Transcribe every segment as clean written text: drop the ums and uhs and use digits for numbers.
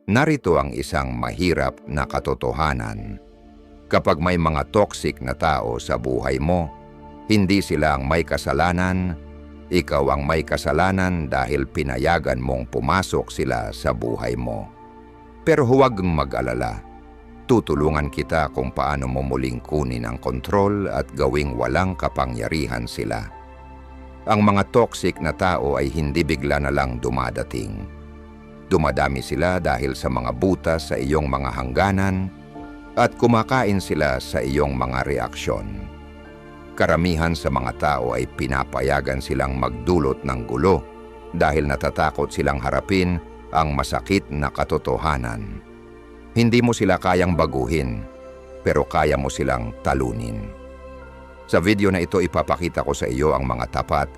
Narito ang isang mahirap na katotohanan. Kapag may mga toxic na tao sa buhay mo, hindi sila ang may kasalanan, ikaw ang may kasalanan dahil pinayagan mong pumasok sila sa buhay mo. Pero huwag mag-alala. Tutulungan kita kung paano mo muling kunin ang kontrol at gawing walang kapangyarihan sila. Ang mga toxic na tao ay hindi bigla na lang dumadating. Dumadami sila dahil sa mga butas sa iyong mga hangganan at kumakain sila sa iyong mga reaksyon. Karamihan sa mga tao ay pinapayagan silang magdulot ng gulo dahil natatakot silang harapin ang masakit na katotohanan. Hindi mo sila kayang baguhin, pero kaya mo silang talunin. Sa video na ito ipapakita ko sa iyo ang mga tapat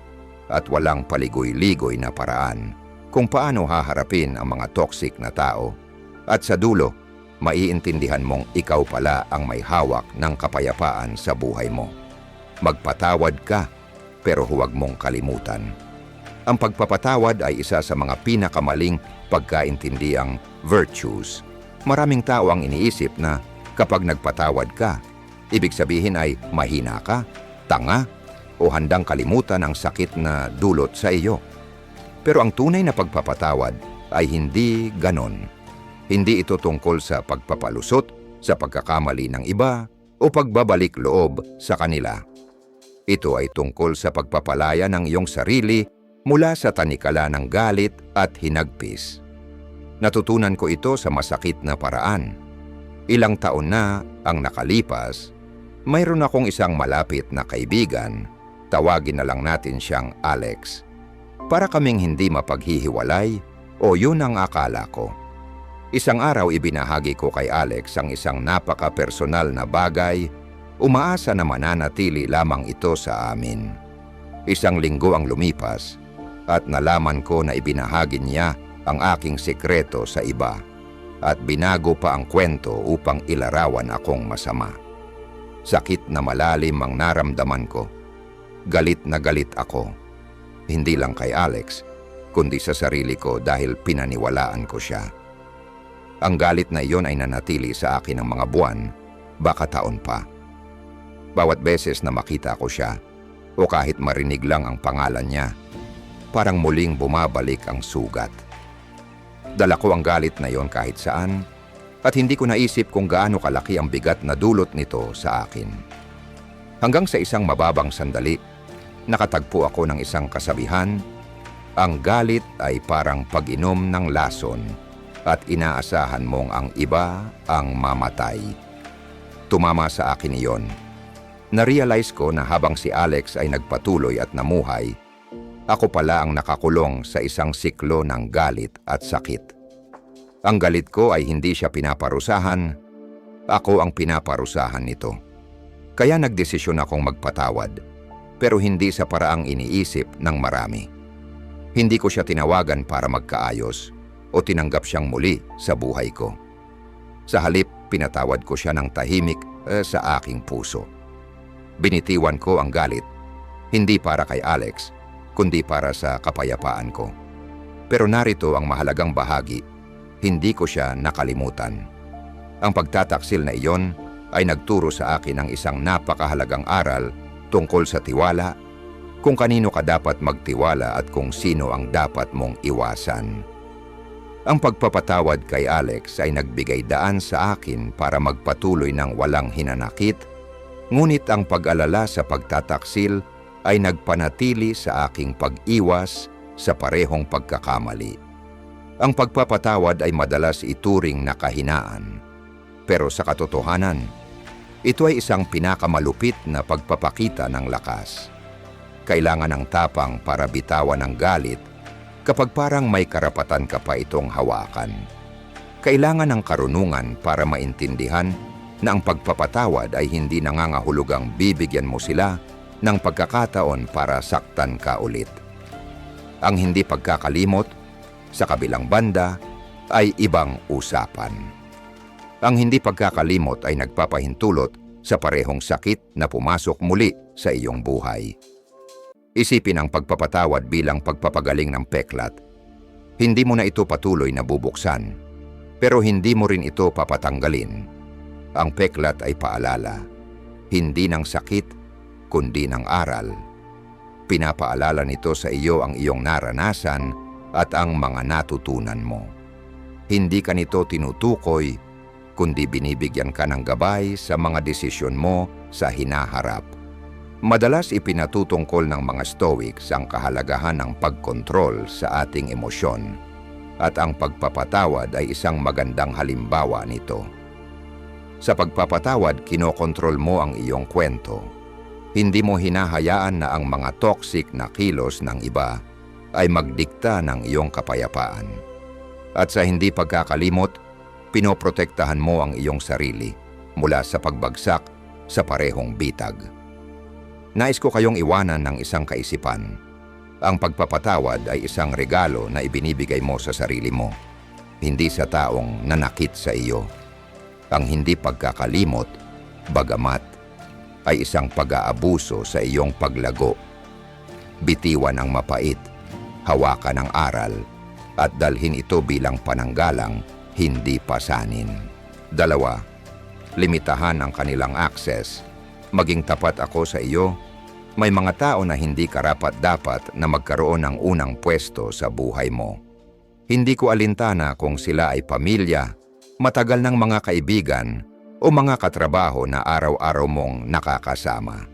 at walang paligoy-ligoy na paraan kung paano haharapin ang mga toxic na tao. At sa dulo, maiintindihan mong ikaw pala ang may hawak ng kapayapaan sa buhay mo. Magpatawad ka, pero huwag mong kalimutan. Ang pagpapatawad ay isa sa mga pinakamaling pagkaintindiang virtues. Maraming tao ang iniisip na kapag nagpatawad ka, ibig sabihin ay mahina ka, tanga, o handang kalimutan ang sakit na dulot sa iyo. Pero ang tunay na pagpapatawad ay hindi ganon. Hindi ito tungkol sa pagpapalusot, sa pagkakamali ng iba, o pagbabalik loob sa kanila. Ito ay tungkol sa pagpapalaya ng iyong sarili mula sa tanikala ng galit at hinagpis. Natutunan ko ito sa masakit na paraan. Ilang taon na ang nakalipas, mayroon akong isang malapit na kaibigan, tawagin na lang natin siyang Alex. Para kaming hindi mapaghihiwalay, o yun ang akala ko. Isang araw ibinahagi ko kay Alex ang isang napaka-personal na bagay, umaasa na mananatili lamang ito sa amin. Isang linggo ang lumipas, at nalaman ko na ibinahagi niya ang aking sekreto sa iba, at binago pa ang kwento upang ilarawan akong masama. Sakit na malalim ang naramdaman ko. Galit na galit ako. Hindi lang kay Alex, kundi sa sarili ko dahil pinaniwalaan ko siya. Ang galit na iyon ay nanatili sa akin ng mga buwan, baka taon pa. Bawat beses na makita ko siya, o kahit marinig lang ang pangalan niya, parang muling bumabalik ang sugat. Dala ko ang galit na iyon kahit saan, at hindi ko naisip kung gaano kalaki ang bigat na dulot nito sa akin. Hanggang sa isang mababang sandali, nakatagpo ako ng isang kasabihan, ang galit ay parang pag-inom ng lason at inaasahan mong ang iba ang mamatay. Tumama sa akin iyon. Na-realize ko na habang si Alex ay nagpatuloy at namuhay, ako pala ang nakakulong sa isang siklo ng galit at sakit. Ang galit ko ay hindi siya pinaparusahan, ako ang pinaparusahan nito. Kaya nagdesisyon akong magpatawad. Pero hindi sa paraang iniisip ng marami. Hindi ko siya tinawagan para magkaayos o tinanggap siyang muli sa buhay ko. Sa halip, pinatawad ko siya ng tahimik sa aking puso. Binitiwan ko ang galit, hindi para kay Alex, kundi para sa kapayapaan ko. Pero narito ang mahalagang bahagi, hindi ko siya nakalimutan. Ang pagtataksil na iyon ay nagturo sa akin ng isang napakahalagang aral tungkol sa tiwala, kung kanino ka dapat magtiwala at kung sino ang dapat mong iwasan. Ang pagpapatawad kay Alex ay nagbigay daan sa akin para magpatuloy ng walang hinanakit, ngunit ang pag-alala sa pagtataksil ay nagpanatili sa aking pag-iwas sa parehong pagkakamali. Ang pagpapatawad ay madalas ituring na kahinaan, pero sa katotohanan, ito ay isang pinakamalupit na pagpapakita ng lakas. Kailangan ng tapang para bitawan ng galit kapag parang may karapatan ka pa itong hawakan. Kailangan ng karunungan para maintindihan na ang pagpapatawad ay hindi nangangahulugang bibigyan mo sila ng pagkakataon para saktan ka ulit. Ang hindi pagkakalimot, sa kabilang banda, ay ibang usapan. Ang hindi pagkakalimot ay nagpapahintulot sa parehong sakit na pumasok muli sa iyong buhay. Isipin ang pagpapatawad bilang pagpapagaling ng peklat. Hindi mo na ito patuloy na bubuksan. Pero hindi mo rin ito papatanggalin. Ang peklat ay paalala, hindi ng sakit, kundi ng aral. Pinapaalala nito sa iyo ang iyong naranasan at ang mga natutunan mo. Hindi ka nito tinutukoy, kundi binibigyan ka ng gabay sa mga desisyon mo sa hinaharap. Madalas ipinatutungkol ng mga Stoics ang kahalagahan ng pagkontrol sa ating emosyon, at ang pagpapatawad ay isang magandang halimbawa nito. Sa pagpapatawad, kinokontrol mo ang iyong kwento. Hindi mo hinahayaan na ang mga toxic na kilos ng iba ay magdikta ng iyong kapayapaan. At sa hindi pagkakalimot, pinoprotektahan mo ang iyong sarili mula sa pagbagsak sa parehong bitag. Nais ko kayong iwanan ng isang kaisipan. Ang pagpapatawad ay isang regalo na ibinibigay mo sa sarili mo, hindi sa taong nanakit sa iyo. Ang hindi pagkakalimot, bagamat, ay isang pag-aabuso sa iyong paglago. Bitiwan ang mapait, hawakan ang aral, at dalhin ito bilang pananggalang, hindi pasanin. 2, limitahan ang kanilang access. Maging tapat ako sa iyo. May mga tao na hindi karapat-dapat na magkaroon ng unang pwesto sa buhay mo. Hindi ko alintana kung sila ay pamilya, matagal ng mga kaibigan, o mga katrabaho na araw-araw mong nakakasama.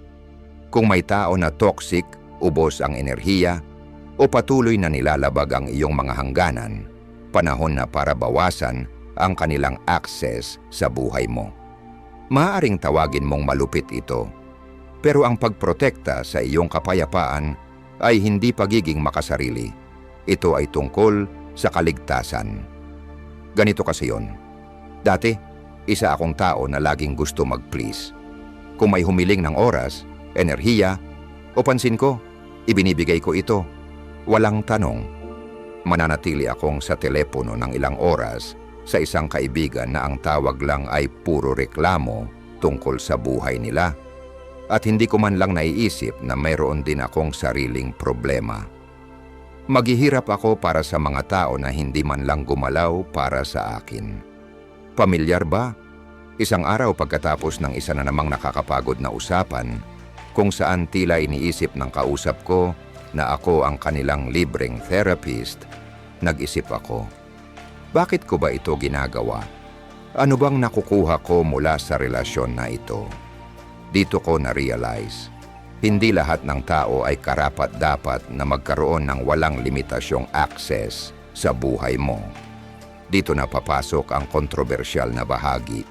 Kung may tao na toxic, ubos ang enerhiya, o patuloy na nilalabag ang iyong mga hangganan, panahon na para bawasan ang kanilang access sa buhay mo. Maaaring tawagin mong malupit ito, pero ang pagprotekta sa iyong kapayapaan ay hindi pagiging makasarili. Ito ay tungkol sa kaligtasan. Ganito kasi yon. Dati, isa akong tao na laging gusto mag-please. Kung may humiling ng oras, enerhiya, o pansin ko, ibinibigay ko ito. Walang tanong. Mananatili akong sa telepono ng ilang oras sa isang kaibigan na ang tawag lang ay puro reklamo tungkol sa buhay nila. At hindi ko man lang naiisip na mayroon din akong sariling problema. Maghihirap ako para sa mga tao na hindi man lang gumalaw para sa akin. Pamilyar ba? Isang araw pagkatapos ng isa na namang nakakapagod na usapan, kung saan tila iniisip ng kausap ko na ako ang kanilang libreng therapist, nag-isip ako, bakit ko ba ito ginagawa? Ano bang nakukuha ko mula sa relasyon na ito? Dito ko na-realize, hindi lahat ng tao ay karapat-dapat na magkaroon ng walang limitasyong access sa buhay mo. Dito na papasok ang kontrobersyal na bahagi.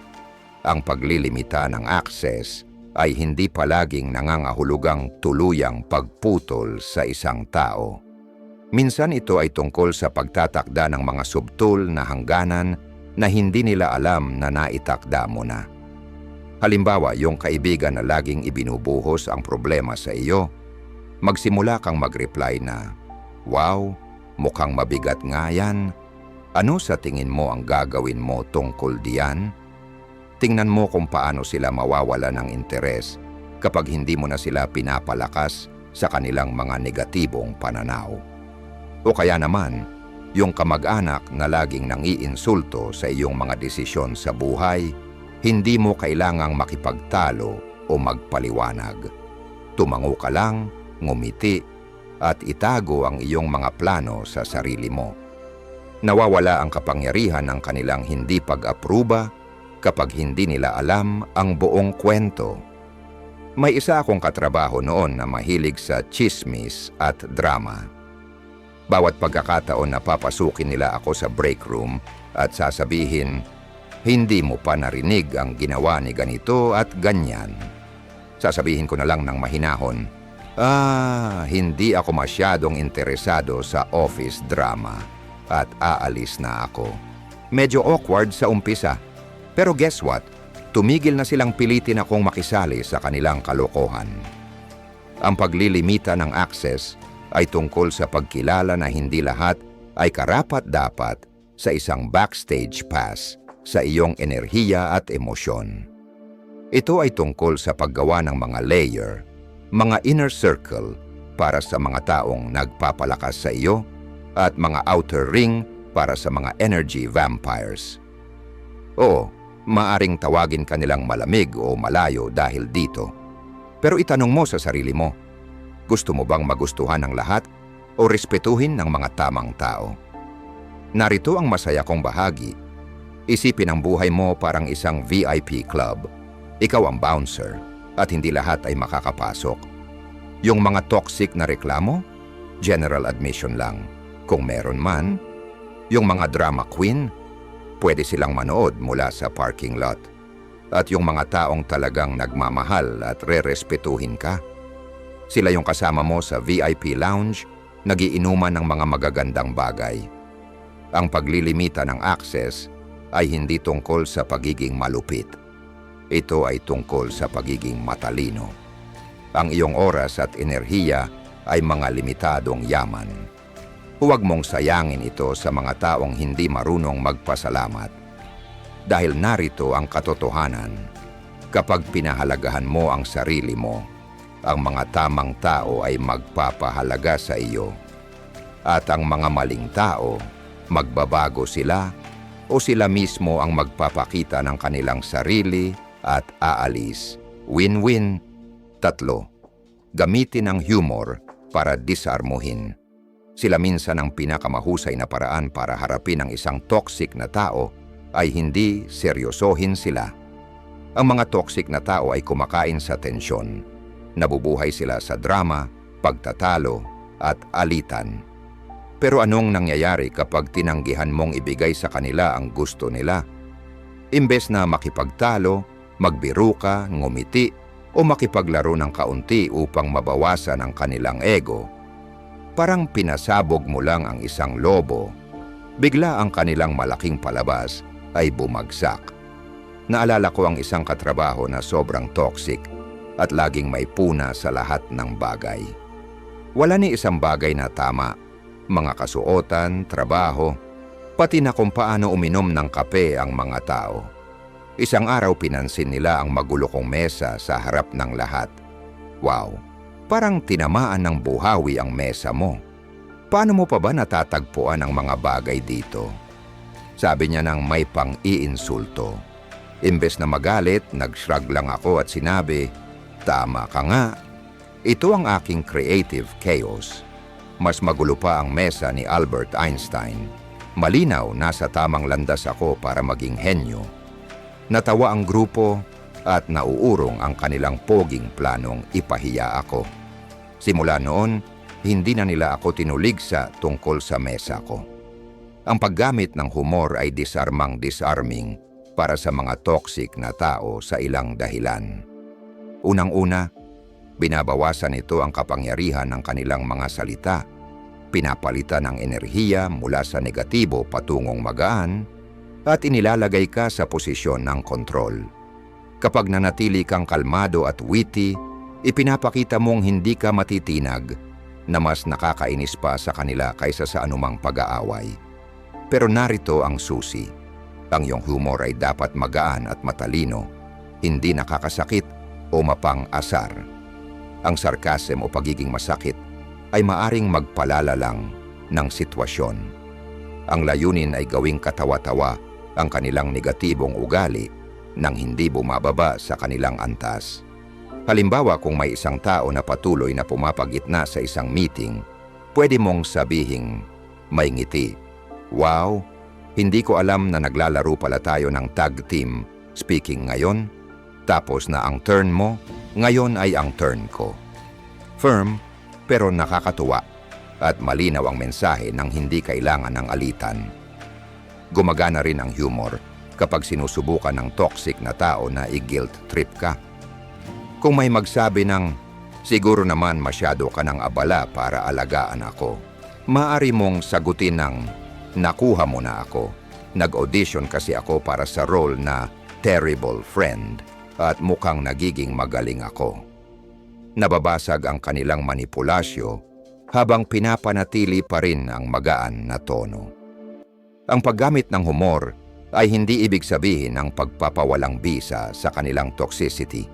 Ang paglilimita ng access ay hindi palaging nangangahulugang tuluyang pagputol sa isang tao. Minsan ito ay tungkol sa pagtatakda ng mga subtul na hangganan na hindi nila alam na naitakda mo na. Halimbawa, yung kaibigan na laging ibinubuhos ang problema sa iyo, magsimula kang mag-reply na, "Wow, mukhang mabigat nga yan. Ano sa tingin mo ang gagawin mo tungkol diyan?" Tingnan mo kung paano sila mawawala ng interes kapag hindi mo na sila pinapalakas sa kanilang mga negatibong pananaw. O kaya naman, yung kamag-anak na laging nangiinsulto sa iyong mga desisyon sa buhay, hindi mo kailangang makipagtalo o magpaliwanag. Tumango ka lang, ngumiti, at itago ang iyong mga plano sa sarili mo. Nawawala ang kapangyarihan ng kanilang hindi pag-apruba kapag hindi nila alam ang buong kwento. May isa akong katrabaho noon na mahilig sa chismis at drama. Bawat pagkakataon na papasukin nila ako sa break room at sasabihin, "Hindi mo pa narinig ang ginawa ni ganito at ganyan." Sasabihin ko na lang ng mahinahon, hindi ako masyadong interesado sa office drama, at aalis na ako. Medyo awkward sa umpisa, pero guess what? Tumigil na silang pilitin akong makisali sa kanilang kalokohan. Ang paglilimita ng access ay tungkol sa pagkilala na hindi lahat ay karapat-dapat sa isang backstage pass sa iyong enerhiya at emosyon. Ito ay tungkol sa paggawa ng mga layer, mga inner circle para sa mga taong nagpapalakas sa iyo at mga outer ring para sa mga energy vampires. Oo, maaring tawagin ka nilang malamig o malayo dahil dito. Pero itanong mo sa sarili mo, gusto mo bang magustuhan ng lahat o respetuhin ng mga tamang tao? Narito ang masaya kong bahagi. Isipin ang buhay mo parang isang VIP club. Ikaw ang bouncer at hindi lahat ay makakapasok. Yung mga toxic na reklamo, general admission lang. Kung meron man, yung mga drama queen, pwede silang manood mula sa parking lot. At yung mga taong talagang nagmamahal at re-respetuhin ka, sila yung kasama mo sa VIP lounge, nagiinuman ng mga magagandang bagay. Ang paglilimita ng access ay hindi tungkol sa pagiging malupit. Ito ay tungkol sa pagiging matalino. Ang iyong oras at enerhiya ay mga limitadong yaman. Huwag mong sayangin ito sa mga taong hindi marunong magpasalamat. Dahil narito ang katotohanan, kapag pinahalagahan mo ang sarili mo, ang mga tamang tao ay magpapahalaga sa iyo. At ang mga maling tao, magbabago sila o sila mismo ang magpapakita ng kanilang sarili at aalis. Win-win. 3. Gamitin ang humor para disarmuhin. Sila minsan ang pinakamahusay na paraan para harapin ang isang toxic na tao ay hindi seryosohin sila. Ang mga toxic na tao ay kumakain sa tensyon. Nabubuhay sila sa drama, pagtatalo, at alitan. Pero anong nangyayari kapag tinanggihan mong ibigay sa kanila ang gusto nila? Imbes na makipagtalo, magbiro ka, ngumiti, o makipaglaro ng kaunti upang mabawasan ang kanilang ego, parang pinasabog mo lang ang isang lobo, bigla ang kanilang malaking palabas ay bumagsak. Naalala ko ang isang katrabaho na sobrang toxic at laging may puna sa lahat ng bagay. Wala ni isang bagay na tama, mga kasuotan, trabaho, pati na kung paano uminom ng kape ang mga tao. Isang araw pinansin nila ang magulo kong mesa sa harap ng lahat. Wow! Parang tinamaan ng buhawi ang mesa mo. Paano mo pa ba natatagpuan ang mga bagay dito? Sabi niya nang may pang-iinsulto. Imbes na magalit, nag-shrug lang ako at sinabi, "Tama ka nga. Ito ang aking creative chaos." Mas magulo pa ang mesa ni Albert Einstein. Malinaw, nasa tamang landas ako para maging henyo. Natawa ang grupo at nauurong ang kanilang poging planong ipahiya ako. Simula noon, hindi na nila ako tinuligsa tungkol sa mesa ko. Ang paggamit ng humor ay disarming para sa mga toxic na tao sa ilang dahilan. Unang-una, binabawasan ito ang kapangyarihan ng kanilang mga salita. Pinapalitan ang enerhiya mula sa negatibo patungong magaan at inilalagay ka sa posisyon ng kontrol. Kapag nanatili kang kalmado at witty, ipinapakita mong hindi ka matitinag na mas nakakainis pa sa kanila kaysa sa anumang pag-aaway. Pero narito ang susi. Ang iyong humor ay dapat magaan at matalino, hindi nakakasakit o mapang-asar. Ang sarcasm o pagiging masakit ay maaring magpalala lang ng sitwasyon. Ang layunin ay gawing katawa-tawa ang kanilang negatibong ugali nang hindi bumababa sa kanilang antas. Halimbawa, kung may isang tao na patuloy na pumapagitna sa isang meeting, pwede mong sabihing may ngiti, "Wow, hindi ko alam na naglalaro pala tayo ng tag team speaking ngayon, tapos na ang turn mo, ngayon ay ang turn ko." Firm pero nakakatuwa at malinaw ang mensahe ng hindi kailangan ng alitan. Gumagana rin ang humor kapag sinusubukan ng toxic na tao na i-guilt trip ka. Kung may magsabi ng, "Siguro naman masyado ka ng abala para alagaan ako," maaari mong sagutin ng, "Nakuha mo na ako. Nag-audition kasi ako para sa role na terrible friend at mukhang nagiging magaling ako." Nababasag ang kanilang manipulasyo habang pinapanatili pa rin ang magaan na tono. Ang paggamit ng humor ay hindi ibig sabihin ng pagpapawalang bisa sa kanilang toxicity.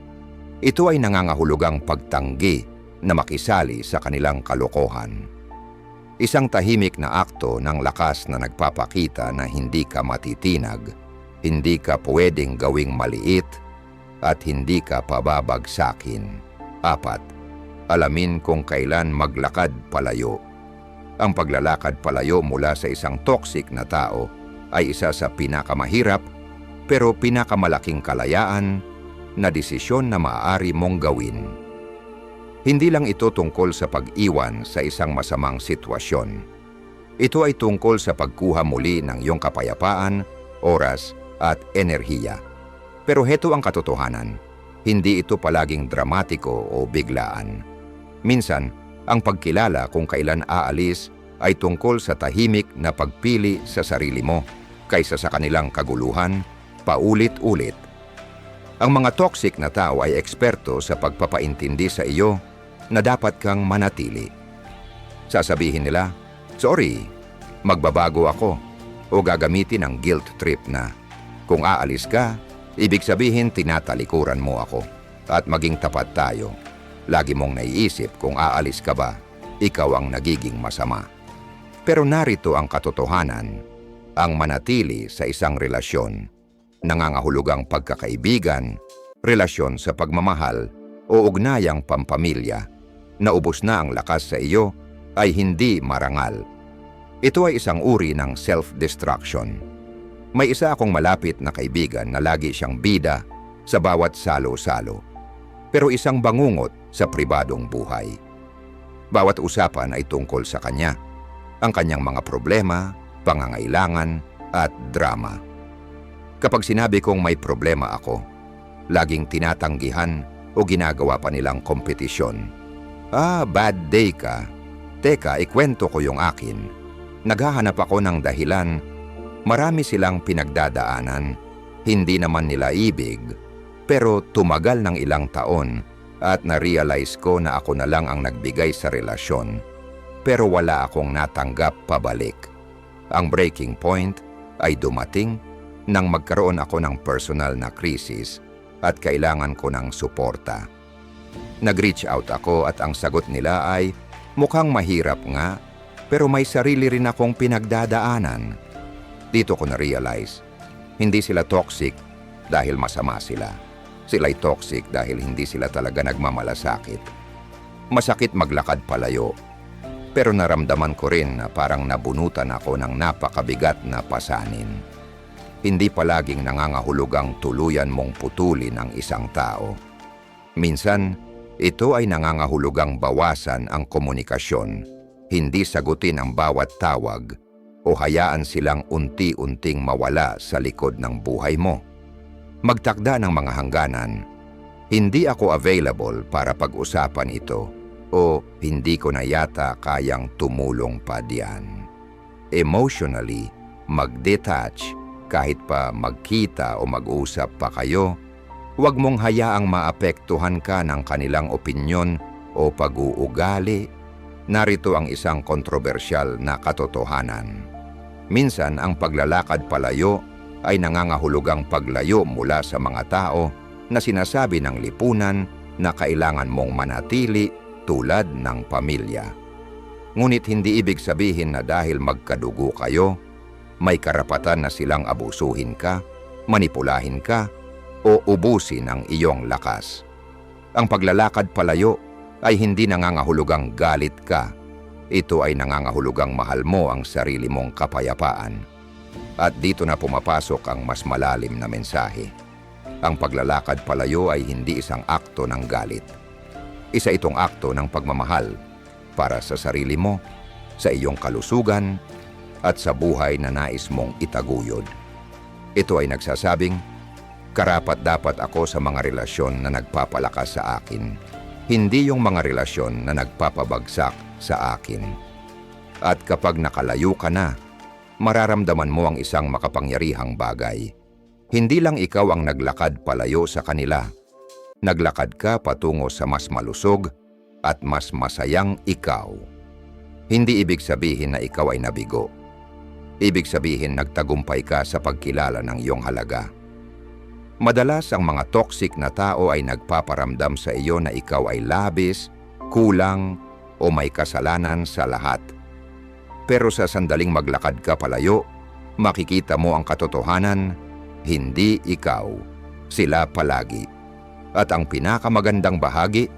Ito ay nangangahulugang pagtanggi na makisali sa kanilang kalokohan. Isang tahimik na akto ng lakas na nagpapakita na hindi ka matitinag Hindi ka pwedeng gawing maliit at hindi ka pababagsakin. 4. Alamin kung kailan maglakad palayo. Ang paglalakad palayo mula sa isang toxic na tao ay isa sa pinakamahirap pero pinakamalaking kalayaan na desisyon na maaari mong gawin. Hindi lang ito tungkol sa pag-iwan sa isang masamang sitwasyon. Ito ay tungkol sa pagkuha muli ng iyong kapayapaan, oras at enerhiya. Pero heto ang katotohanan, hindi ito palaging dramatiko o biglaan. Minsan, ang pagkilala kung kailan aalis ay tungkol sa tahimik na pagpili sa sarili mo kaysa sa kanilang kaguluhan, paulit-ulit. Ang mga toxic na tao ay eksperto sa pagpapaintindi sa iyo na dapat kang manatili. Sasabihin nila, "Sorry, magbabago ako," o gagamitin ang guilt trip na, "Kung aalis ka, ibig sabihin tinatalikuran mo ako." At maging tapat tayo. Lagi mong naiisip kung aalis ka ba, ikaw ang nagiging masama. Pero narito ang katotohanan, ang manatili sa isang relasyon, nangangahulugang pagkakaibigan, relasyon sa pagmamahal o ugnayang pampamilya, na ubos na ang lakas sa iyo ay hindi marangal. Ito ay isang uri ng self-destruction. May isa akong malapit na kaibigan na lagi siyang bida sa bawat salo-salo, pero isang bangungot sa pribadong buhay. Bawat usapan ay tungkol sa kanya, ang kanyang mga problema, pangangailangan at drama. Kapag sinabi kong may problema ako, laging tinatanggihan o ginagawa pa nilang kompetisyon. Bad day ka. Teka, ikwento ko yung akin. Naghahanap ako ng dahilan. Marami silang pinagdadaanan. Hindi naman nila ibig. Pero tumagal ng ilang taon at na-realize ko na ako na lang ang nagbigay sa relasyon. Pero wala akong natanggap pabalik. Ang breaking point ay dumating nang magkaroon ako ng personal na krisis at kailangan ko ng suporta. Nag-reach out ako at ang sagot nila ay, "Mukhang mahirap nga, pero may sarili rin akong pinagdadaanan." Dito ko na-realize, hindi sila toxic dahil masama sila. Sila'y toxic dahil hindi sila talaga nagmamalasakit. Masakit maglakad palayo, pero naramdaman ko rin na parang nabunutan ako ng napakabigat na pasanin. Hindi palaging nangangahulugang tuluyan mong putulin ang isang tao. Minsan, ito ay nangangahulugang bawasan ang komunikasyon, hindi sagutin ang bawat tawag, o hayaan silang unti-unting mawala sa likod ng buhay mo. Magtakda ng mga hangganan. Hindi ako available para pag-usapan ito o hindi ko na yata kayang tumulong pa diyan. Emotionally, mag-detach kahit pa magkita o mag-usap pa kayo. Huwag mong hayaang maapektuhan ka ng kanilang opinyon o pag-uugali. Narito ang isang kontrobersyal na katotohanan. Minsan ang paglalakad palayo ay nangangahulugang paglayo mula sa mga tao na sinasabi ng lipunan na kailangan mong manatili tulad ng pamilya. Ngunit hindi ibig sabihin na dahil magkadugo kayo, may karapatan na silang abusuhin ka, manipulahin ka, o ubusin ang iyong lakas. Ang paglalakad palayo ay hindi nangangahulugang galit ka. Ito ay nangangahulugang mahal mo ang sarili mong kapayapaan. At dito na pumapasok ang mas malalim na mensahe. Ang paglalakad palayo ay hindi isang akto ng galit. Isa itong akto ng pagmamahal para sa sarili mo, sa iyong kalusugan, at sa buhay na nais mong itaguyod. Ito ay nagsasabing, karapat-dapat ako sa mga relasyon na nagpapalakas sa akin, hindi yung mga relasyon na nagpapabagsak sa akin. At kapag nakalayo ka na, mararamdaman mo ang isang makapangyarihang bagay. Hindi lang ikaw ang naglakad palayo sa kanila. Naglakad ka patungo sa mas malusog at mas masayang ikaw. Hindi ibig sabihin na ikaw ay nabigo. Ibig sabihin nagtagumpay ka sa pagkilala ng iyong halaga. Madalas ang mga toxic na tao ay nagpaparamdam sa iyo na ikaw ay labis, kulang, o may kasalanan sa lahat. Pero sa sandaling maglakad ka palayo, makikita mo ang katotohanan, hindi ikaw. Sila palagi. At ang pinakamagandang bahagi,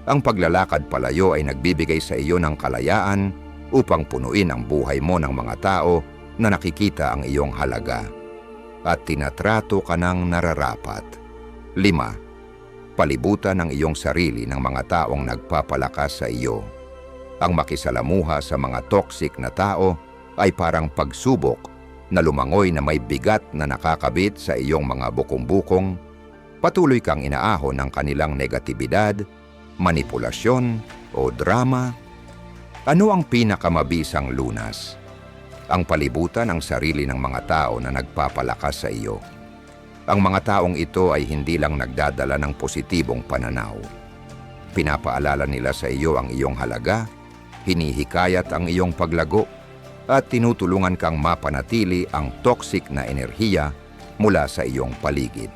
ang paglalakad palayo ay nagbibigay sa iyo ng kalayaan upang punuin ang buhay mo ng mga tao na nakikita ang iyong halaga at tinatrato ka ng nararapat. 5. Palibutan ang iyong sarili ng mga taong nagpapalakas sa iyo. Ang makisalamuha sa mga toxic na tao ay parang pagsubok na lumangoy na may bigat na nakakabit sa iyong mga bukong-bukong. Patuloy kang inaahon ng kanilang negatibidad, manipulasyon o drama. Ano ang pinakamabisang lunas? Ang palibutan ang sarili ng mga tao na nagpapalakas sa iyo. Ang mga taong ito ay hindi lang nagdadala ng positibong pananaw. Pinapaalala nila sa iyo ang iyong halaga, hinihikayat ang iyong paglago, at tinutulungan kang mapanatili ang toxic na enerhiya mula sa iyong paligid.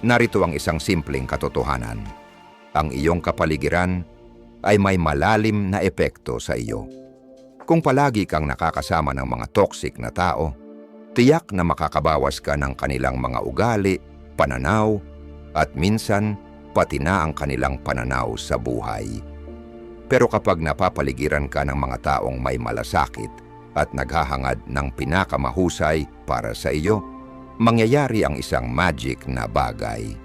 Narito ang isang simpleng katotohanan. Ang iyong kapaligiran ay may malalim na epekto sa iyo. Kung palagi kang nakakasama ng mga toxic na tao, tiyak na makakabawas ka ng kanilang mga ugali, pananaw, at minsan pati na ang kanilang pananaw sa buhay. Pero kapag napapaligiran ka ng mga taong may malasakit at naghahangad ng pinakamahusay para sa iyo, mangyayari ang isang magic na bagay.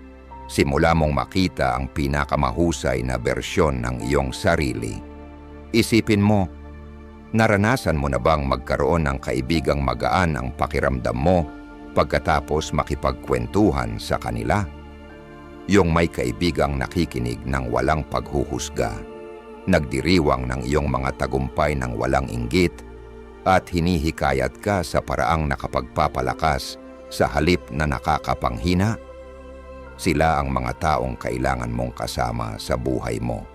Simula mong makita ang pinakamahusay na bersyon ng iyong sarili. Isipin mo, naranasan mo na bang magkaroon ng kaibigang magaan ang pakiramdam mo pagkatapos makipagkwentuhan sa kanila? Yung may kaibigang nakikinig ng walang paghuhusga, nagdiriwang ng iyong mga tagumpay ng walang inggit, at hinihikayat ka sa paraang nakapagpapalakas sa halip na nakakapanghina. Sila ang mga taong kailangan mong kasama sa buhay mo.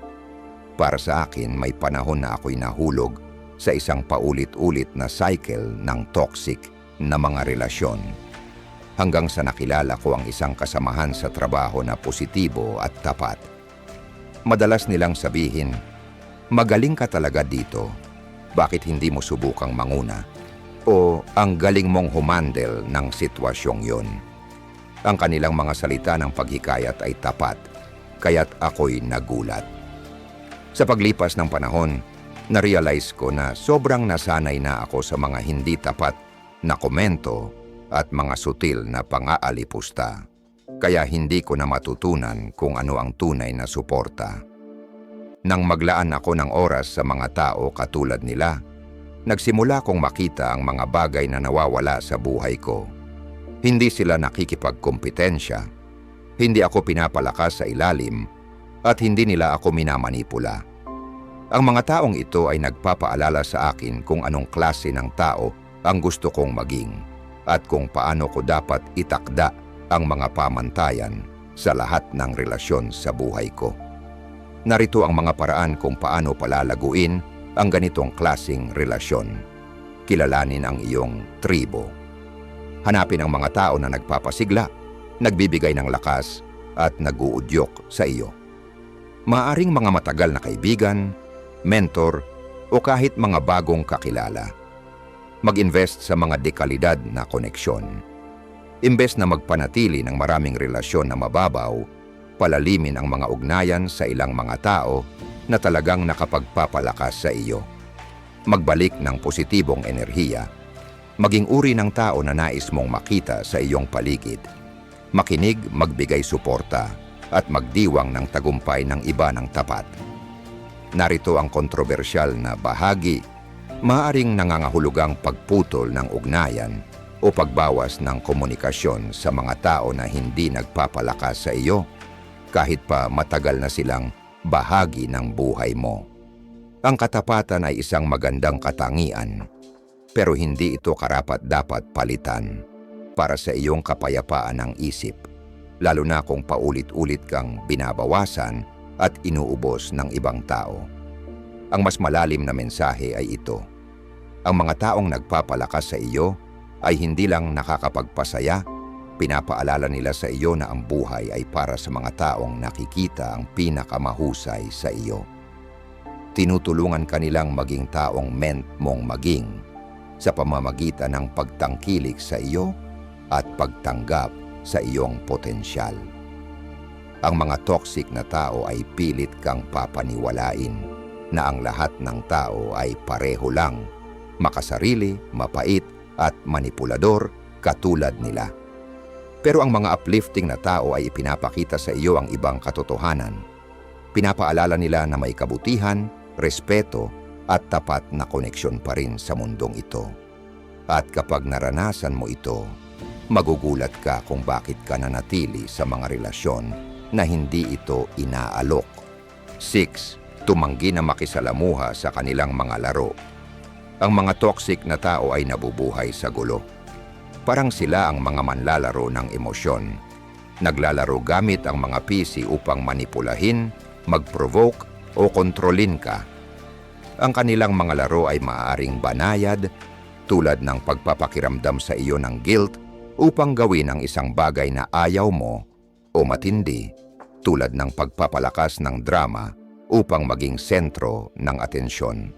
Para sa akin, may panahon na ako'y nahulog sa isang paulit-ulit na cycle ng toxic na mga relasyon. Hanggang sa nakilala ko ang isang kasamahan sa trabaho na positibo at tapat. Madalas nilang sabihin, "Magaling ka talaga dito. Bakit hindi mo subukang manguna?" O, "Ang galing mong humandle ng sitwasyong yon." Ang kanilang mga salita ng paghikayat ay tapat, kaya't ako'y nagulat. Sa paglipas ng panahon, na-realize ko na sobrang nasanay na ako sa mga hindi tapat na komento at mga sutil na pang-aalipusta. Kaya hindi ko na matutunan kung ano ang tunay na suporta. Nang maglaan ako ng oras sa mga tao katulad nila, nagsimula kong makita ang mga bagay na nawawala sa buhay ko. Hindi sila nakikipagkompetensya, hindi ako pinapalakas sa ilalim, at hindi nila ako minamanipula. Ang mga taong ito ay nagpapaalala sa akin kung anong klase ng tao ang gusto kong maging at kung paano ko dapat itakda ang mga pamantayan sa lahat ng relasyon sa buhay ko. Narito ang mga paraan kung paano palalaguin ang ganitong klaseng relasyon. Kilalanin ang iyong tribo. Hanapin ang mga tao na nagpapasigla, nagbibigay ng lakas at nag-uudyok sa iyo. Maaring mga matagal na kaibigan, mentor o kahit mga bagong kakilala. Mag-invest sa mga dekalidad na koneksyon. Imbes na magpanatili ng maraming relasyon na mababaw, palalimin ang mga ugnayan sa ilang mga tao na talagang nakapagpapalakas sa iyo. Magbalik ng positibong enerhiya. Maging uri ng tao na nais mong makita sa iyong paligid. Makinig, magbigay suporta, at magdiwang ng tagumpay ng iba ng tapat. Narito ang kontrobersyal na bahagi. Maaring nangangahulugang pagputol ng ugnayan o pagbawas ng komunikasyon sa mga tao na hindi nagpapalakas sa iyo, kahit pa matagal na silang bahagi ng buhay mo. Ang katapatan ay isang magandang katangian, pero hindi ito karapat-dapat palitan para sa iyong kapayapaan ng isip, lalo na kung paulit-ulit kang binabawasan at inuubos ng ibang tao. Ang mas malalim na mensahe ay ito. Ang mga taong nagpapalakas sa iyo ay hindi lang nakakapagpasaya, pinapaalala nila sa iyo na ang buhay ay para sa mga taong nakikita ang pinakamahusay sa iyo. Tinutulungan ka nilang maging taong meant mong maging sa pamamagitan ng pagtangkilik sa iyo at pagtanggap sa iyong potensyal. Ang mga toxic na tao ay pilit kang papaniwalain na ang lahat ng tao ay pareho lang, makasarili, mapait at manipulador katulad nila. Pero ang mga uplifting na tao ay ipinapakita sa iyo ang ibang katotohanan. Pinapaalala nila na may kabutihan, respeto at tapat na koneksyon pa rin sa mundong ito. At kapag naranasan mo ito, magugulat ka kung bakit ka nanatili sa mga relasyon na hindi ito inaalok. 6. Tumanggi na makisalamuha sa kanilang mga laro. Ang mga toxic na tao ay nabubuhay sa gulo. Parang sila ang mga manlalaro ng emosyon. Naglalaro gamit ang mga PC upang manipulahin, mag-provoke o kontrolin ka. Ang kanilang mga laro ay maaaring banayad, tulad ng pagpapakiramdam sa iyo ng guilt upang gawin ang isang bagay na ayaw mo, o matindi, tulad ng pagpapalakas ng drama upang maging sentro ng atensyon.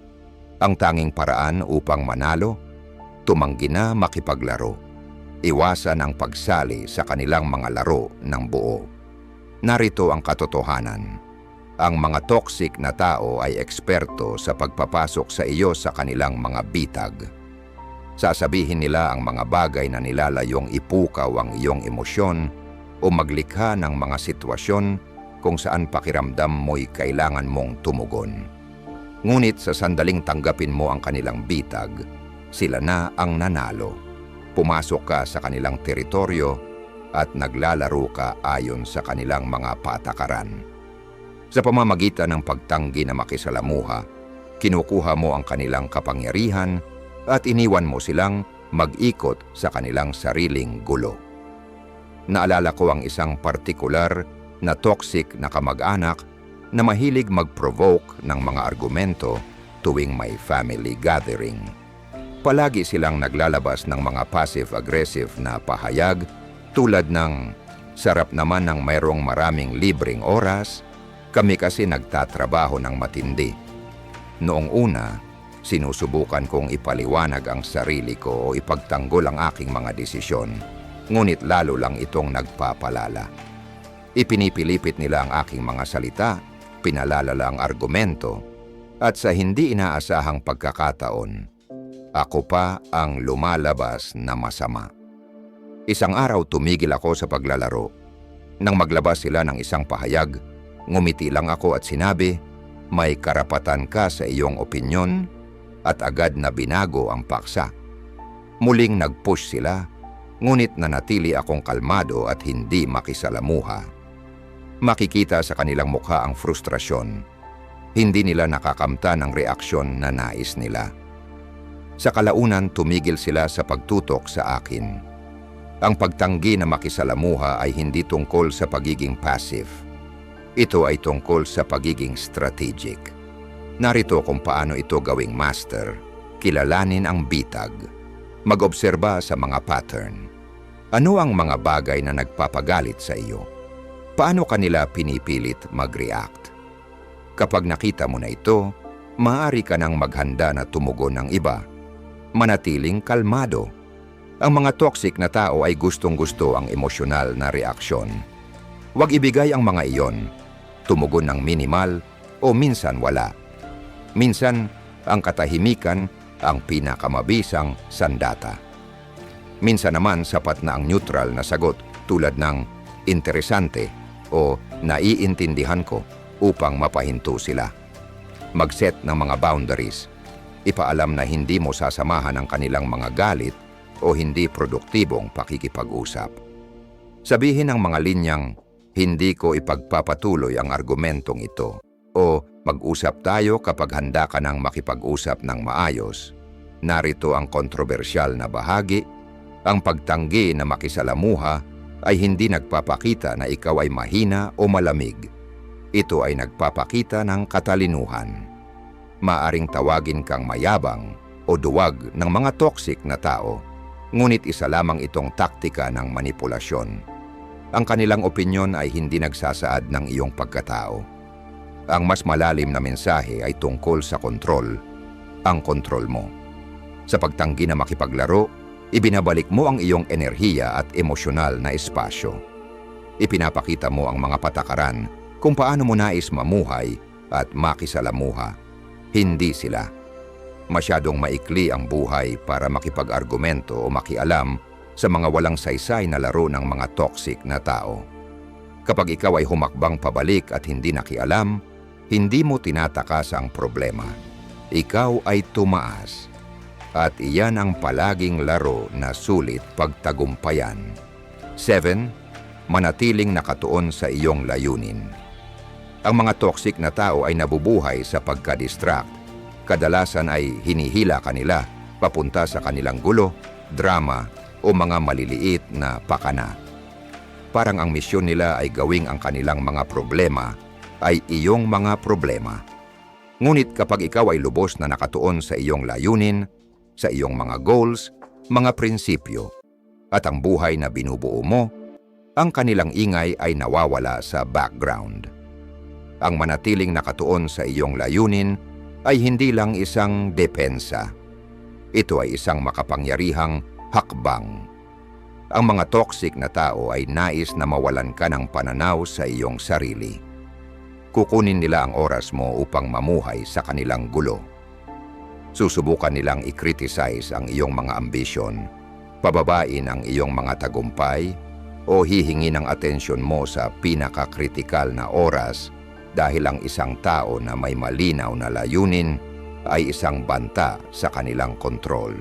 Ang tanging paraan upang manalo, tumanggi na makipaglaro. Iwasan ang pagsali sa kanilang mga laro ng buo. Narito ang katotohanan. Ang mga toxic na tao ay eksperto sa pagpapasok sa iyo sa kanilang mga bitag. Sasabihin nila ang mga bagay na nilalayong ipukaw ang iyong emosyon o maglikha ng mga sitwasyon kung saan pakiramdam mo'y kailangan mong tumugon. Ngunit sa sandaling tanggapin mo ang kanilang bitag, sila na ang nanalo. Pumasok ka sa kanilang teritoryo at naglalaro ka ayon sa kanilang mga patakaran. Sa pamamagitan ng pagtanggi na makisalamuha, kinukuha mo ang kanilang kapangyarihan at iniwan mo silang mag-ikot sa kanilang sariling gulo. Naalala ko ang isang partikular na toxic na kamag-anak na mahilig mag-provoke ng mga argumento tuwing may family gathering. Palagi silang naglalabas ng mga passive-aggressive na pahayag tulad ng, "Sarap naman ng mayroong maraming libreng oras, kami kasi nagtatrabaho ng matindi." Noong una, sinusubukan kong ipaliwanag ang sarili ko o ipagtanggol ang aking mga desisyon, ngunit lalo lang itong nagpapalala. Ipinipilipit nila ang aking mga salita, pinalalala ang argumento, at sa hindi inaasahang pagkakataon, ako pa ang lumalabas na masama. Isang araw tumigil ako sa paglalaro. Nang maglabas sila ng isang pahayag, ngumiti lang ako at sinabi, "May karapatan ka sa iyong opinyon," at agad na binago ang paksa. Muling nag-push sila, ngunit nanatili akong kalmado at hindi makisalamuha. Makikita sa kanilang mukha ang frustrasyon. Hindi nila nakakamta ng reaksyon na nais nila. Sa kalaunan, tumigil sila sa pagtutok sa akin. Ang pagtanggi na makisalamuha ay hindi tungkol sa pagiging passive. Ito ay tungkol sa pagiging strategic. Narito kung paano ito gawing master. Kilalanin ang bitag. Mag-obserba sa mga pattern. Ano ang mga bagay na nagpapagalit sa iyo? Paano kanila pinipilit mag-react? Kapag nakita mo na ito, maaari ka nang maghanda na tumugon ng iba. Manatiling kalmado. Ang mga toxic na tao ay gustong-gusto ang emosyonal na reaksyon. Huwag ibigay ang mga iyon. Tumugon ng minimal o minsan wala. Minsan, ang katahimikan ang pinakamabisang sandata. Minsan naman sapat na ang neutral na sagot tulad ng interesante o naiintindihan ko upang mapahinto sila. Mag-set ng mga boundaries. Ipaalam na hindi mo sasamahan ang kanilang mga galit o hindi produktibong pakikipag-usap. Sabihin ang mga linyang, "Hindi ko ipagpapatuloy ang argumentong ito," o "Mag-usap tayo kapag handa ka nang makipag-usap ng maayos." Narito ang kontrobersyal na bahagi. Ang pagtanggi na makisalamuha ay hindi nagpapakita na ikaw ay mahina o malamig. Ito ay nagpapakita ng katalinuhan. Maaring tawagin kang mayabang o duwag ng mga toxic na tao, ngunit isa lamang itong taktika ng manipulasyon. Ang kanilang opinyon ay hindi nagsasaad ng iyong pagkatao. Ang mas malalim na mensahe ay tungkol sa kontrol, ang kontrol mo. Sa pagtanggi na makipaglaro, Ibinabalik mo ang iyong enerhiya at emosyonal na espasyo. Ipinapakita mo ang mga patakaran kung paano mo nais mamuhay at makisalamuha. Hindi sila. Masyadong maikli ang buhay para makipag-argumento o makialam sa mga walang saysay na laro ng mga toxic na tao. Kapag ikaw ay humakbang pabalik at hindi nakialam, hindi mo tinatakas ang problema. Ikaw ay tumaas. At iyan ang palaging laro na sulit pagtagumpayan. 7. Manatiling nakatuon sa iyong layunin. Ang mga toxic na tao ay nabubuhay sa pagka-distract. Kadalasan ay hinihila kanila papunta sa kanilang gulo, drama o mga maliliit na pakana. Parang ang misyon nila ay gawing ang kanilang mga problema ay iyong mga problema. Ngunit kapag ikaw ay lubos na nakatuon sa iyong layunin, sa iyong mga goals, mga prinsipyo, at ang buhay na binubuo mo, ang kanilang ingay ay nawawala sa background. Ang manatiling nakatuon sa iyong layunin ay hindi lang isang depensa. Ito ay isang makapangyarihang hakbang. Ang mga toxic na tao ay nais na mawalan ka ng pananaw sa iyong sarili. Kukunin nila ang oras mo upang mamuhay sa kanilang gulo. Susubukan nilang i-criticize ang iyong mga ambisyon, pababain ang iyong mga tagumpay, o hihingi ng atensyon mo sa pinakakritikal na oras dahil ang isang tao na may malinaw na layunin ay isang banta sa kanilang kontrol.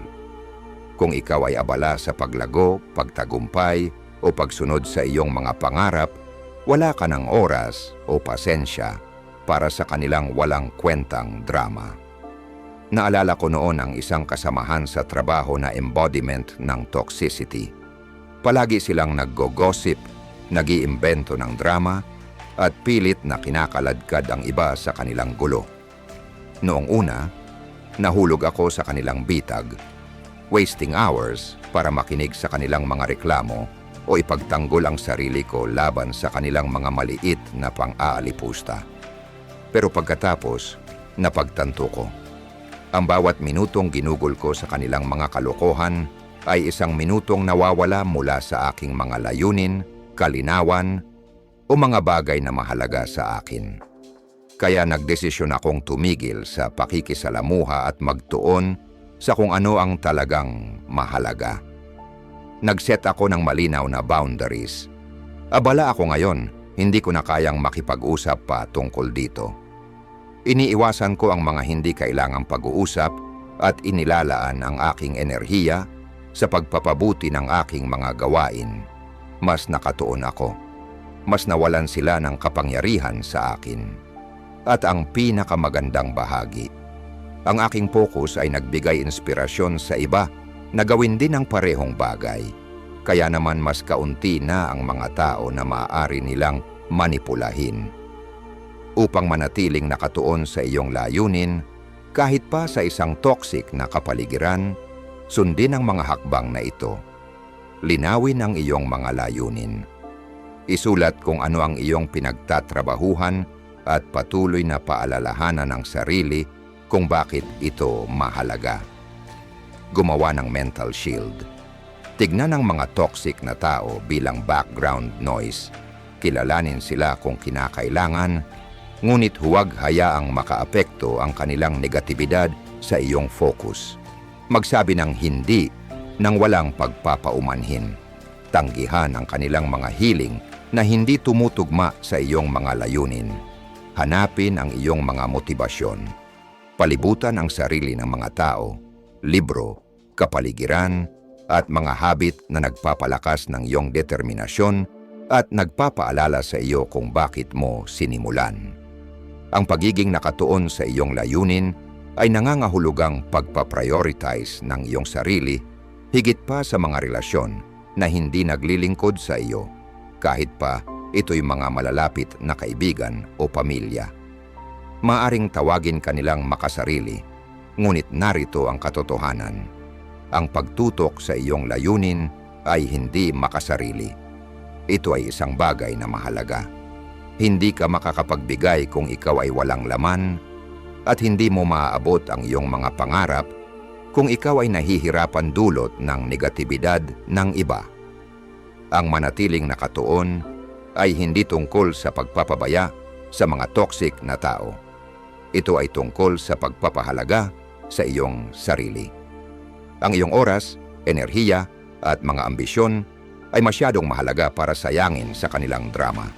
Kung ikaw ay abala sa paglago, pagtagumpay, o pagsunod sa iyong mga pangarap, wala ka ng oras o pasensya para sa kanilang walang kwentang drama. Naalala ko noon ang isang kasamahan sa trabaho na embodiment ng toxicity. Palagi silang naggo-gossip, nag-iimbento ng drama, at pilit na kinakaladkad ang iba sa kanilang gulo. Noong una, nahulog ako sa kanilang bitag, wasting hours para makinig sa kanilang mga reklamo o ipagtanggol ang sarili ko laban sa kanilang mga maliit na pang-aalipusta. Pero pagkatapos, napagtanto ko. Ang bawat minutong ginugol ko sa kanilang mga kalokohan ay isang minutong nawawala mula sa aking mga layunin, kalinawan, o mga bagay na mahalaga sa akin. Kaya nagdesisyon akong tumigil sa pakikisalamuha at magtuon sa kung ano ang talagang mahalaga. Nag-set ako ng malinaw na boundaries. Abala ako ngayon, hindi ko na kayang makipag-usap pa tungkol dito. Iniiwasan ko ang mga hindi kailangang pag-uusap at inilalaan ang aking enerhiya sa pagpapabuti ng aking mga gawain. Mas nakatuon ako. Mas nawalan sila ng kapangyarihan sa akin. At ang pinakamagandang bahagi, ang aking focus ay nagbigay inspirasyon sa iba na gawin din ang parehong bagay. Kaya naman mas kaunti na ang mga tao na maaari nilang manipulahin. Upang manatiling nakatuon sa iyong layunin, kahit pa sa isang toxic na kapaligiran, sundin ang mga hakbang na ito. Linawin ang iyong mga layunin. Isulat kung ano ang iyong pinagtatrabahuhan at patuloy na paalalahanan ng sarili kung bakit ito mahalaga. Gumawa ng mental shield. Tignan ang mga toxic na tao bilang background noise. Kilalanin sila kung kinakailangan, ngunit huwag hayaang makaapekto ang kanilang negatibidad sa iyong focus. Magsabi ng hindi nang walang pagpapaumanhin. Tanggihan ang kanilang mga hiling na hindi tumutugma sa iyong mga layunin. Hanapin ang iyong mga motibasyon. Palibutan ang sarili ng mga tao, libro, kapaligiran, at mga habit na nagpapalakas ng iyong determinasyon at nagpapaalala sa iyo kung bakit mo sinimulan. Ang pagiging nakatuon sa iyong layunin ay nangangahulugang pagpaprioritize ng iyong sarili higit pa sa mga relasyon na hindi naglilingkod sa iyo, kahit pa ito'y mga malalapit na kaibigan o pamilya. Maaring tawagin kanilang makasarili, ngunit narito ang katotohanan. Ang pagtutok sa iyong layunin ay hindi makasarili. Ito ay isang bagay na mahalaga. Hindi ka makakapagbigay kung ikaw ay walang laman at hindi mo maaabot ang iyong mga pangarap kung ikaw ay nahihirapan dulot ng negatibidad ng iba. Ang manatiling nakatuon ay hindi tungkol sa pagpapabaya sa mga toxic na tao. Ito ay tungkol sa pagpapahalaga sa iyong sarili. Ang iyong oras, enerhiya at mga ambisyon ay masyadong mahalaga para sayangin sa kanilang drama.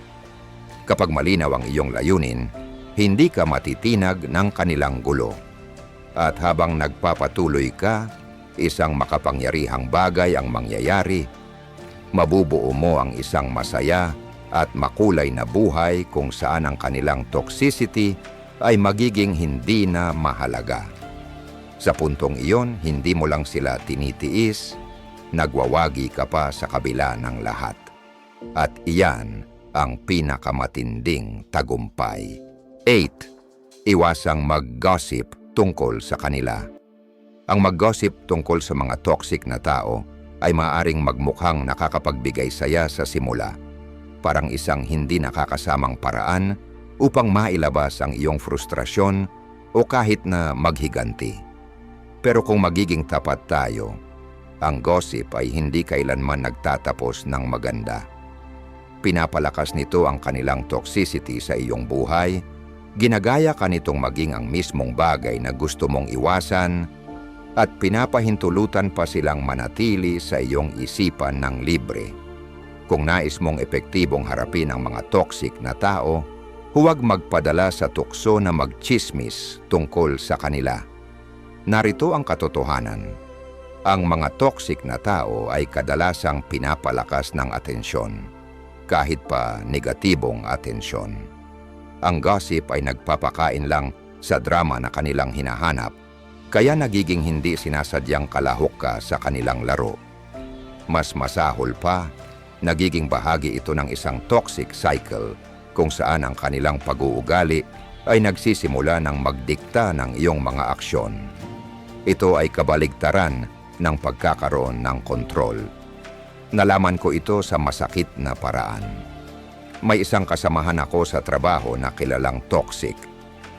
Kapag malinaw ang iyong layunin, hindi ka matitinag ng kanilang gulo. At habang nagpapatuloy ka, isang makapangyarihang bagay ang mangyayari. Mabubuo mo ang isang masaya at makulay na buhay kung saan ang kanilang toxicity ay magiging hindi na mahalaga. Sa puntong iyon, hindi mo lang sila tinitiis, nagwawagi ka pa sa kabila ng lahat. At iyan ang pinakamatinding tagumpay. 8. Iwasang mag-gossip tungkol sa kanila. Ang mag-gossip tungkol sa mga toxic na tao ay maaaring magmukhang nakakapagbigay saya sa simula, parang isang hindi nakakasamang paraan upang mailabas ang iyong frustrasyon o kahit na maghiganti. Pero kung magiging tapat tayo, ang gossip ay hindi kailanman nagtatapos ng maganda. Pinapalakas nito ang kanilang toxicity sa iyong buhay, ginagaya ka nitong maging ang mismong bagay na gusto mong iwasan, at pinapahintulutan pa silang manatili sa iyong isipan ng libre. Kung nais mong epektibong harapin ang mga toxic na tao, huwag magpadala sa tukso na magchismis tungkol sa kanila. Narito ang katotohanan. Ang mga toxic na tao ay kadalasang pinapalakas ng atensyon, kahit pa negatibong atensyon. Ang gossip ay nagpapakain lang sa drama na kanilang hinahanap, kaya nagiging hindi sinasadyang kalahok ka sa kanilang laro. Mas masahol pa, nagiging bahagi ito ng isang toxic cycle kung saan ang kanilang pag-uugali ay nagsisimula ng magdikta ng iyong mga aksyon. Ito ay kabaligtaran ng pagkakaroon ng kontrol. Nalaman ko ito sa masakit na paraan. May isang kasamahan ako sa trabaho na kilalang toxic,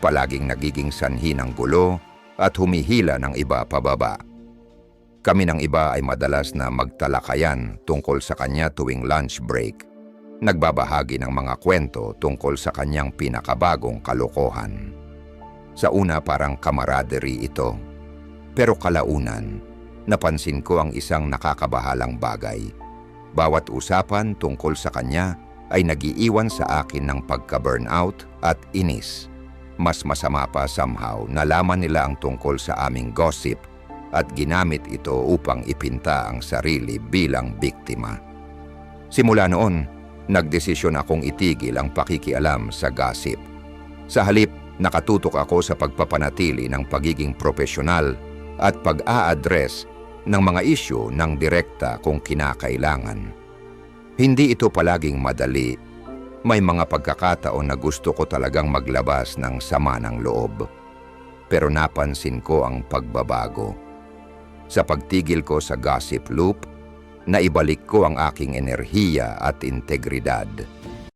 palaging nagiging sanhi ng gulo at humihila ng iba pababa. Kami ng iba ay madalas na magtalakayan tungkol sa kanya tuwing lunch break, nagbabahagi ng mga kwento tungkol sa kanyang pinakabagong kalokohan. Sa una parang camaraderie ito, pero kalaunan, napansin ko ang isang nakakabahalang bagay. Bawat usapan tungkol sa kanya ay nagiiwan sa akin ng pagka-burnout at inis. Mas masama pa somehow, nalaman nila ang tungkol sa aming gossip at ginamit ito upang ipinta ang sarili bilang biktima. Simula noon, nagdesisyon akong itigil ang pakikialam sa gossip. Sa halip, nakatutok ako sa pagpapanatili ng pagiging profesional at pag-a-address ng mga isyu ng direkta kung kinakailangan. Hindi ito palaging madali. May mga pagkakataon na gusto ko talagang maglabas ng sama ng loob. Pero napansin ko ang pagbabago. Sa pagtigil ko sa gossip loop, naibalik ko ang aking enerhiya at integridad.